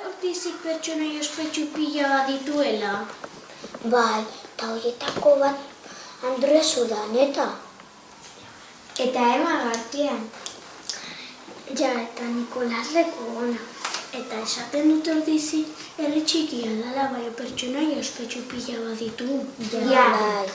Ordizik pertsonai ospetsu pila bat dituela? Bai, eta horietako bat Andres Urdaneta. Eta Ema Gartian. Ja, eta Nikolas Lekogona. Eta esaten dut Ordizik, herri txikia dela, bai pertsonai ospetsu pila bat ditu. Ja. Bai.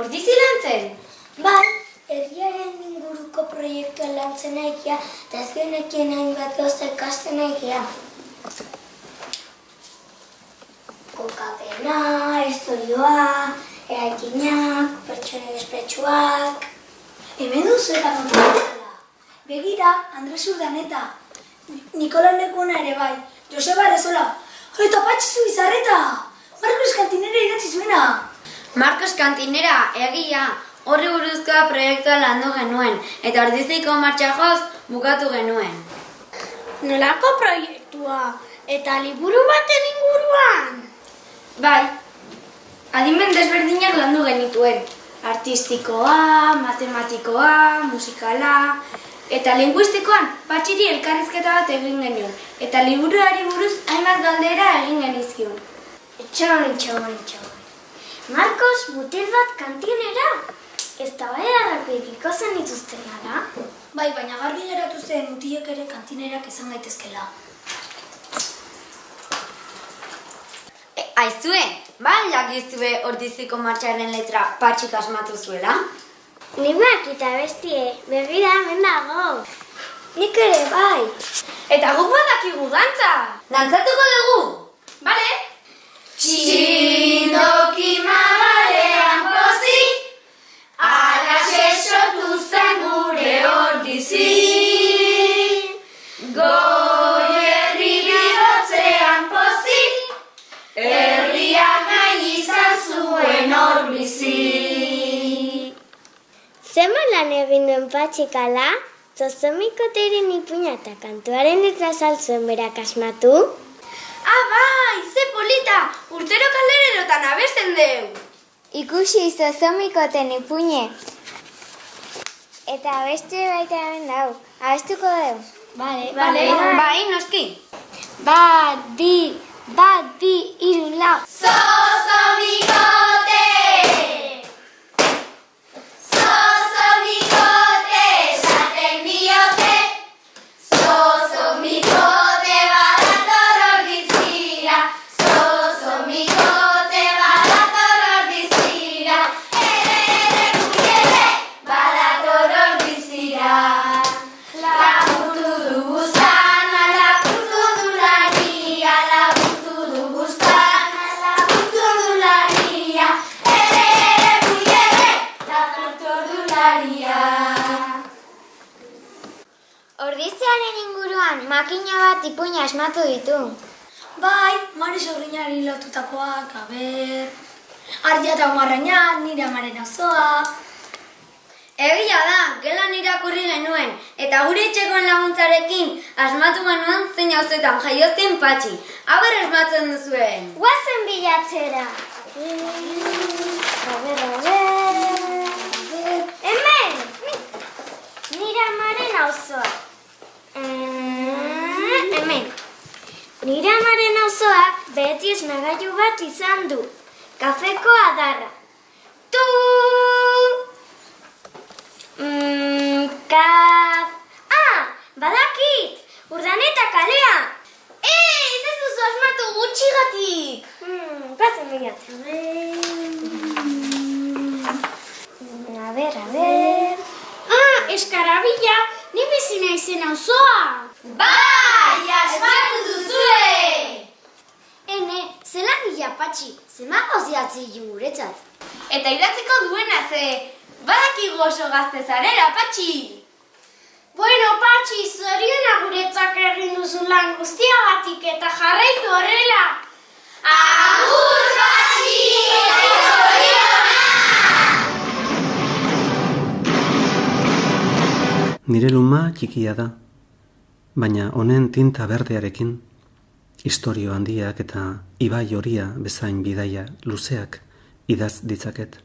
Ordizi lantzen? Bai, herriaren inguruko proiektua lantzen egia, eta ez genekien hainbat gauza ikasten egia. Kokapena, historioa, eraikinak, pertsonai ospetsuak. Hemen duzu eta kontatzela. Begira, Andres Urdaneta, Nikolas Lekogona ere bai, Joseba Arezola, eta Patxizu Bizarreta, Marcos Kantinera idatzi zuena. Marcos Kantinera, egia, horri buruzkoa proiektua landu genuen, eta Ordiziko martxa joz bukatu genuen. Nolako proiektua? Eta liburu baten inguruan? Bai, adimen desberdinak landu genituen. Artistikoa, matematikoa, musikala, eta linguistikoan Patxiri elkarrizketa bat egin genuen, eta liburuari buruz hainbat galdera egin genizkion. Itxon. Marcos, mutil bat kantinera? Ez da bai harrakoikiko zen dituzten ara? Bai, baina garbi geratu zen mutilek ere kantinerak izan gaitezkela. Aizue, bai jakizue Ordiziko martxaren letra Patxik asmatu zuela? Ni bakita bestie, begira hemen dago. Nik ere bai. Eta guk badakigu dantza! Dantzatuko dugu! Bale? Txindoki magalean pozik, alaxe sortu zen gure Ordizi. Goi herri bihotzean pozik, herriak nahi izan zuen hor bizi. Zeman lan egin duen Patxik ala? Zozomikoteren ipuina eta kantuaren letra saltzuen berak asmatu? Ah, bai, ze polita! Urtero kaldererotan abesten deu! Ikusi zozomikoten ipuine. Eta abeste baita hemen dau. Abestuko deu. Bale. Bai, noski. Bat, bi, hiru, lau. Zozomikote! Zozomikote esaten diote, zozomikote badator Ordizira, zozomikote badator Ordizira, ere badator Ordizira. Lapurtu du guztana, lapurtu du laria, lapurtu du guztana, lapurtu du laria, ere puiere, lapurtu du laria. Ordiziaren inguruan makina bat ipuina asmatu ditu. Bai, Mare Sorginari lotutakoak, Ardia eta Marraina, nire amaren auzoa. Egia da, gelan irakurri genuen, eta gure etxekoen laguntzarekin asmatu genuen zein auzoetan jaiozten Patxi. Aber asmatzen duzuen. Guazen bilatzera. Hemen! Nire amaren auzoa. Hemen. Nire amaren auzoak beti esnagailu bat izan du. Kafeko adarra. Badakit! Urdaneta kalea! Ez ez duzu asmatu gutxigatik! Guazen bilatzen. A ber. Eskarabila! Ni bizi naizen auzoa! Bai, asmatu duzue! Ene, zelan gila Patxi, zemago ziatzi guretzat. Eta idatziko duena ze, badakigu oso gazte zarela, Patxi! Bueno, Patxi, zoriona guretzak egin duzu lan guztiagatik eta jarraitu horrela. Agur, Patxi! Nire luma txikia da, baina honen tinta berdearekin Istorio handiak eta ibai horia bezain bidaia luzeak idaz ditzaket.